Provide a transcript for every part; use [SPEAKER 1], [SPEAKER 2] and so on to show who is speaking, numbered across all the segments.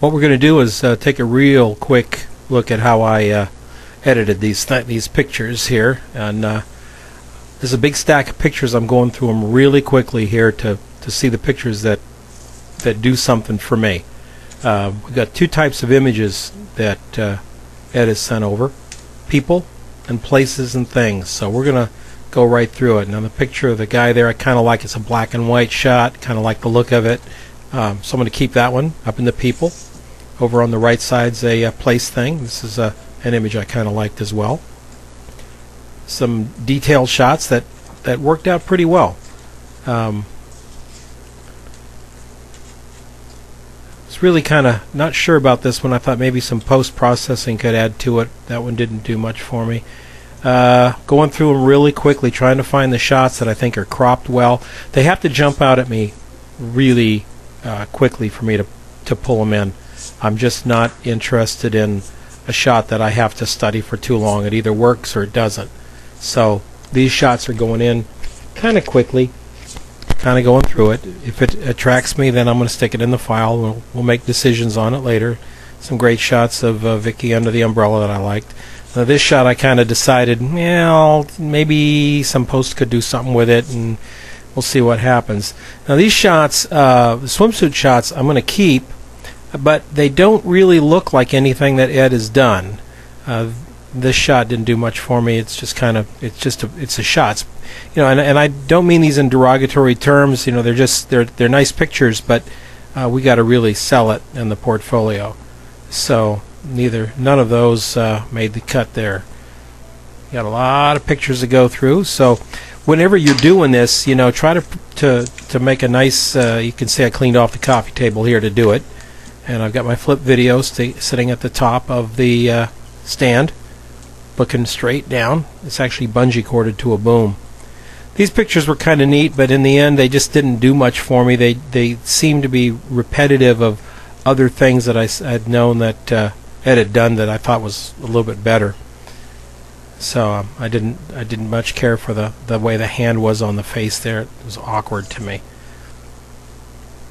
[SPEAKER 1] What we're going to do is take a real quick look at how I edited these pictures here, and there's a big stack of pictures. I'm going through them really quickly here to see the pictures that do something for me. We've got two types of images that Ed has sent over: people and places and things. So we're going to go right through it. Now the picture of the guy there, I kind of like. It's a black and white shot, kind of like the look of it. So I'm going to keep that one up in the people. Over on the right side's a place thing. This is an image I kind of liked as well. Some detailed shots that worked out pretty well. Was really kind of not sure about this one. I thought maybe some post-processing could add to it. That one didn't do much for me. Going through them really quickly, trying to find the shots that I think are cropped well. They have to jump out at me really quickly for me to pull them in. I'm just not interested in a shot that I have to study for too long. It either works or it doesn't. So these shots are going in kind of quickly, kind of going through it. If it attracts me, then I'm going to stick it in the file. We'll make decisions on it later. Some great shots of Vicky under the umbrella that I liked. Now this shot I kind of decided, well, maybe some post could do something with it, and we'll see what happens. Now these shots, the swimsuit shots, I'm going to keep, but they don't really look like anything that Ed has done. This shot didn't do much for me. It's just kind of, it's a shot. And I don't mean these in derogatory terms. They're nice pictures, but we got to really sell it in the portfolio. So none of those made the cut there. You got a lot of pictures to go through. So whenever you're doing this, try to make a nice. You can see I cleaned off the coffee table here to do it. And I've got my flip video sitting at the top of the stand, looking straight down. It's actually bungee corded to a boom. These pictures were kind of neat, but in the end they just didn't do much for me. They seemed to be repetitive of other things that I'd known that Ed had done that I thought was a little bit better. So I didn't much care for the way the hand was on the face there. It was awkward to me.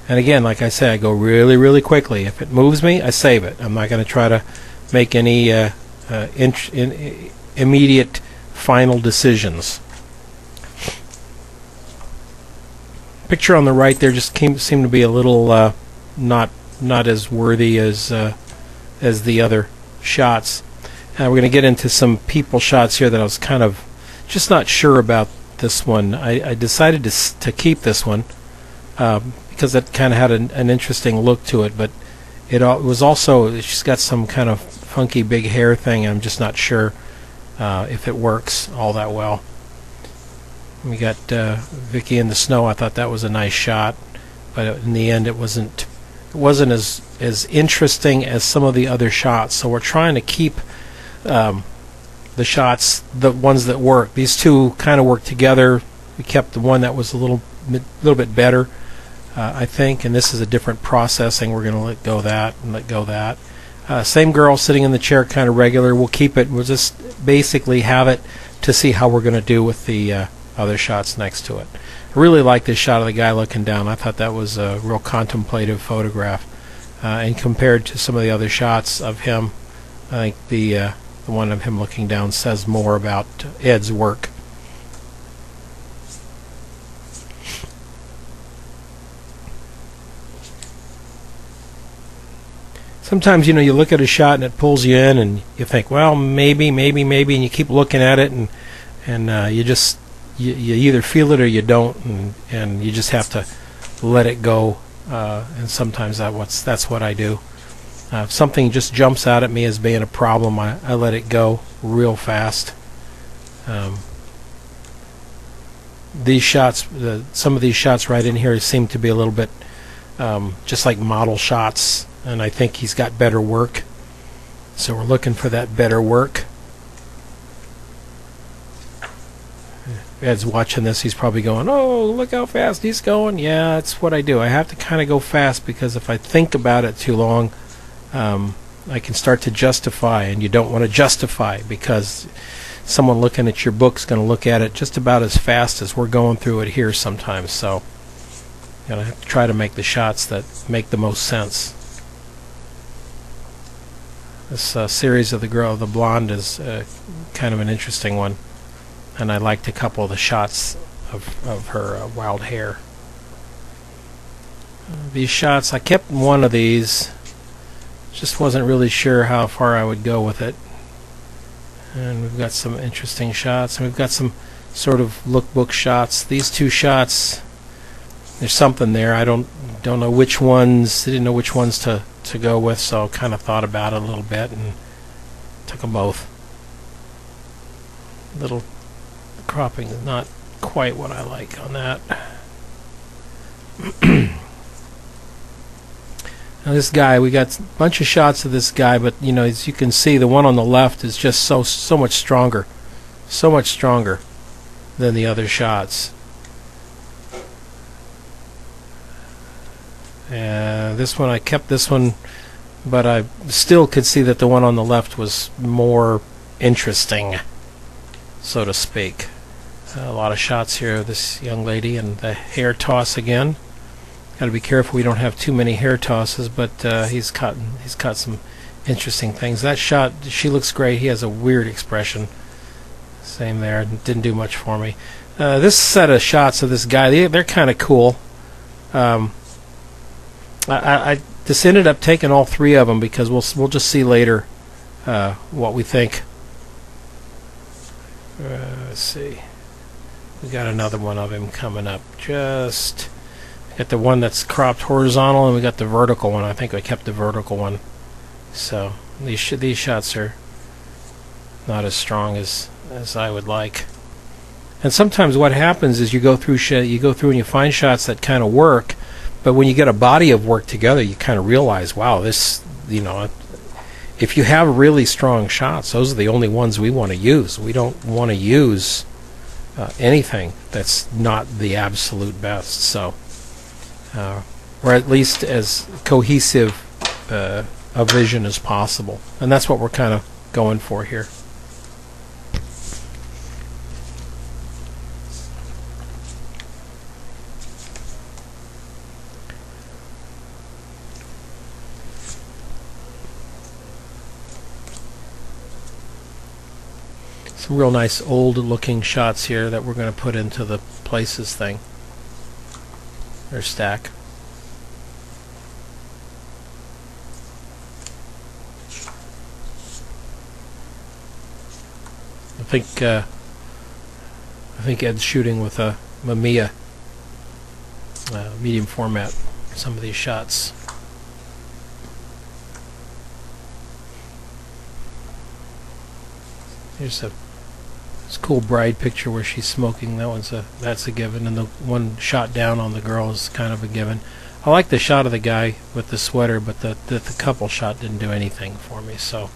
[SPEAKER 1] And again, like I say, I go really, really quickly. If it moves me, I save it. I'm not going to try to make any immediate final decisions. Picture on the right there just seemed to be a little not as worthy as the other shots. We're going to get into some people shots here that I was kind of just not sure about this one. I decided to keep this one. Because it kind of had an interesting look to it, but it was also, she's got some kind of funky big hair thing. I'm just not sure if it works all that well. We got Vicky in the snow. I thought that was a nice shot, but in the end it wasn't as interesting as some of the other shots. So we're trying to keep the shots, the ones that work. These two kind of work together. We kept the one that was a little bit better. I think, and this is a different processing. We're going to let go that and let go that. Same girl sitting in the chair, kind of regular. We'll keep it. We'll just basically have it to see how we're going to do with the other shots next to it. I really like this shot of the guy looking down. I thought that was a real contemplative photograph. And compared to some of the other shots of him, I think the one of him looking down says more about Ed's work. Sometimes, you look at a shot and it pulls you in, and you think, well, maybe, and you keep looking at it, and you either feel it or you don't, and you just have to let it go. And sometimes that's what I do. If something just jumps out at me as being a problem, I let it go real fast. These shots, some of these shots right in here seem to be a little bit just like model shots. And I think he's got better work, so we're looking for that better work. Ed's watching this, he's probably going, oh, look how fast he's going. Yeah, that's what I do. I have to kind of go fast, because if I think about it too long, I can start to justify, and you don't want to justify, because someone looking at your book's going to look at it just about as fast as we're going through it here sometimes. So I have to try to make the shots that make the most sense. This series of the blonde is kind of an interesting one, and I liked a couple of the shots of her wild hair. These shots, I kept one of these, just wasn't really sure how far I would go with it. And we've got some interesting shots, and we've got some sort of lookbook shots. These two shots, there's something there. I don't know which ones. I didn't know which ones to go with, so kind of thought about it a little bit and took them both. Little cropping is not quite what I like on that. Now this guy, we got a bunch of shots of this guy, but you know, as you can see, the one on the left is just so much stronger than the other shots. This one, I kept this one, but I still could see that the one on the left was more interesting, so to speak. A lot of shots here of this young lady and the hair toss again. Got to be careful we don't have too many hair tosses, but he's caught some interesting things. That shot, she looks great. He has a weird expression. Same there. Didn't do much for me. This set of shots of this guy, they're kind of cool. I just ended up taking all three of them because we'll just see later what we think. Let's see. We got another one of him coming up. Just got the one that's cropped horizontal, and we got the vertical one. I think I kept the vertical one. So these shots are not as strong as I would like. And sometimes what happens is you go through and you find shots that kind of work, but when you get a body of work together, you kind of realize, wow, this, you know, if you have really strong shots, those are the only ones we want to use. We don't want to use anything that's not the absolute best. So, or at least as cohesive a vision as possible, and that's what we're kind of going for here. Some real nice old looking shots here that we're going to put into the places thing, or stack. I think Ed's shooting with a Mamiya medium format. Some of these shots. Here's this cool bride picture where she's smoking. That's a given, and the one shot down on the girl is kind of a given. I like the shot of the guy with the sweater, but the couple shot didn't do anything for me, so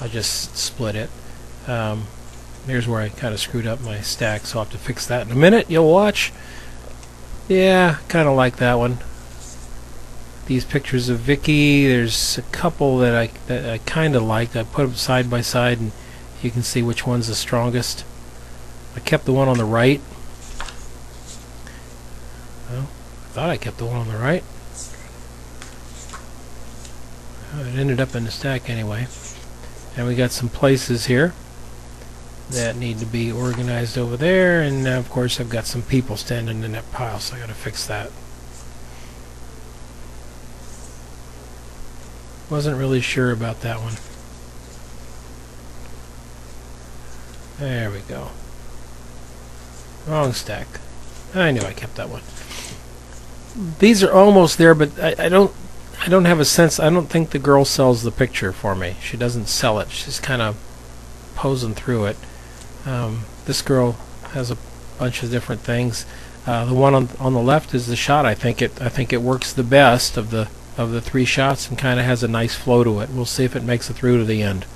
[SPEAKER 1] I just split it. Here's where I kind of screwed up my stack, so I'll have to fix that in a minute. You'll watch. Yeah, kind of like that one. These pictures of Vicky, there's a couple that I kind of liked. I put them side by side, and you can see which one's the strongest. I kept the one on the right. Well, I thought I kept the one on the right. It ended up in the stack anyway. And we got some places here that need to be organized over there, and of course I've got some people standing in that pile, so I got to fix that. Wasn't really sure about that one. There we go. Wrong stack. I knew I kept that one. These are almost there, but I don't have a sense. I don't think the girl sells the picture for me. She doesn't sell it. She's kind of posing through it. This girl has a bunch of different things. The one on the left is the shot. I think it works the best of the three shots, and kind of has a nice flow to it. We'll see if it makes it through to the end.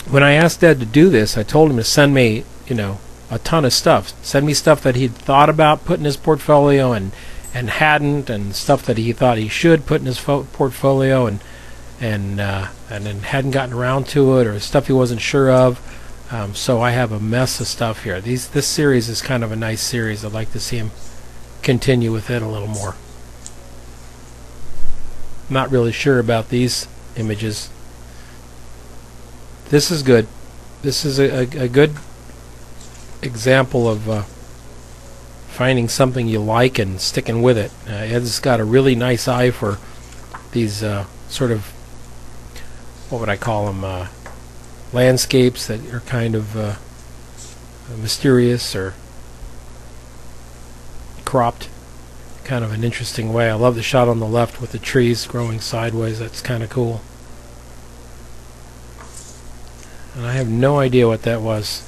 [SPEAKER 1] When I asked Ed to do this, I told him to send me, a ton of stuff. Send me stuff that he'd thought about putting in his portfolio and hadn't, and stuff that he thought he should put in his portfolio and then hadn't gotten around to it, or stuff he wasn't sure of. So I have a mess of stuff here. This series is kind of a nice series. I'd like to see him continue with it a little more. Not really sure about these images. This is good. This is a good example of finding something you like and sticking with it. Ed's got a really nice eye for these sort of, what would I call them, landscapes that are kind of mysterious or cropped, kind of an interesting way. I love the shot on the left with the trees growing sideways. That's kind of cool. And I have no idea what that was.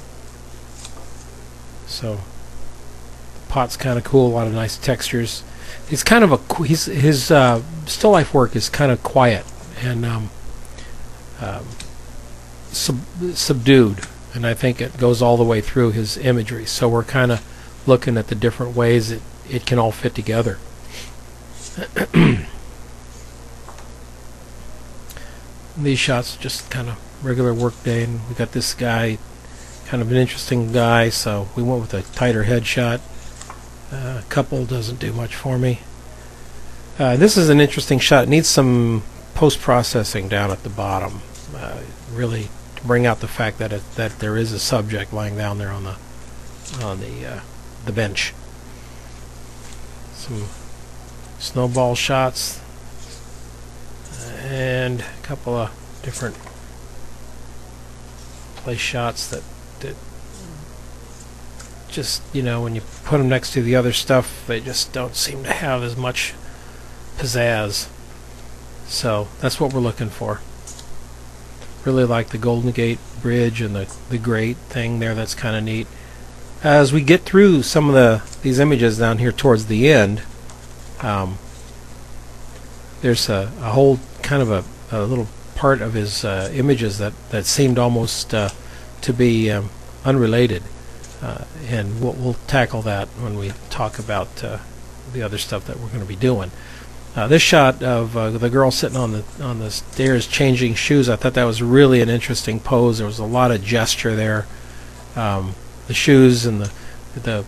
[SPEAKER 1] So the pot's kind of cool. A lot of nice textures. He's kind of a his still life work is kind of quiet and subdued, and I think it goes all the way through his imagery. So we're kind of looking at the different ways it can all fit together. These shots just kind of regular work day, and we got this guy, kind of an interesting guy, so we went with a tighter headshot. Couple doesn't do much for me. This is an interesting shot. It needs some post-processing down at the bottom, really to bring out the fact that that there is a subject lying down there on the bench. Some snowball shots and a couple of different place shots that just, you know, when you put them next to the other stuff, they just don't seem to have as much pizzazz. So that's what we're looking for. Really like the Golden Gate Bridge and the grate thing there. That's kind of neat. As we get through some of these images down here towards the end, there's a whole kind of a little part of his images that seemed almost to be unrelated, and we'll tackle that when we talk about the other stuff that we're going to be doing. This shot of the girl sitting on the stairs changing shoes, I thought that was really an interesting pose. There was a lot of gesture there. The shoes and the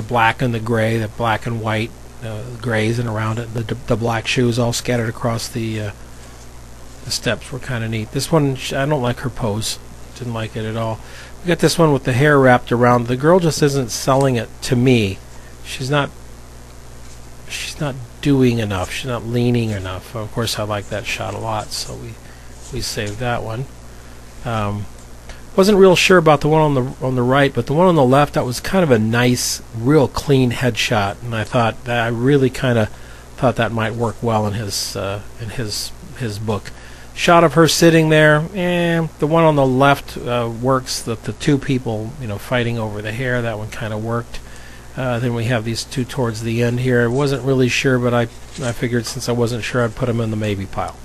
[SPEAKER 1] black and the gray, the black and white grays and around it, the black shoes all scattered across the steps were kind of neat. This one, I don't like her pose. Didn't like it at all. We got this one with the hair wrapped around. The girl just isn't selling it to me. She's not doing enough. She's not leaning enough. Of course, I like that shot a lot, so we saved that one. Wasn't real sure about the one on the right, but the one on the left, that was kind of a nice, real clean headshot, and I really kind of thought that might work well in his book. Shot of her sitting there, the one on the left works. The two people, fighting over the hair, that one kind of worked. Then we have these two towards the end here. I wasn't really sure, but I figured since I wasn't sure, I'd put them in the maybe pile.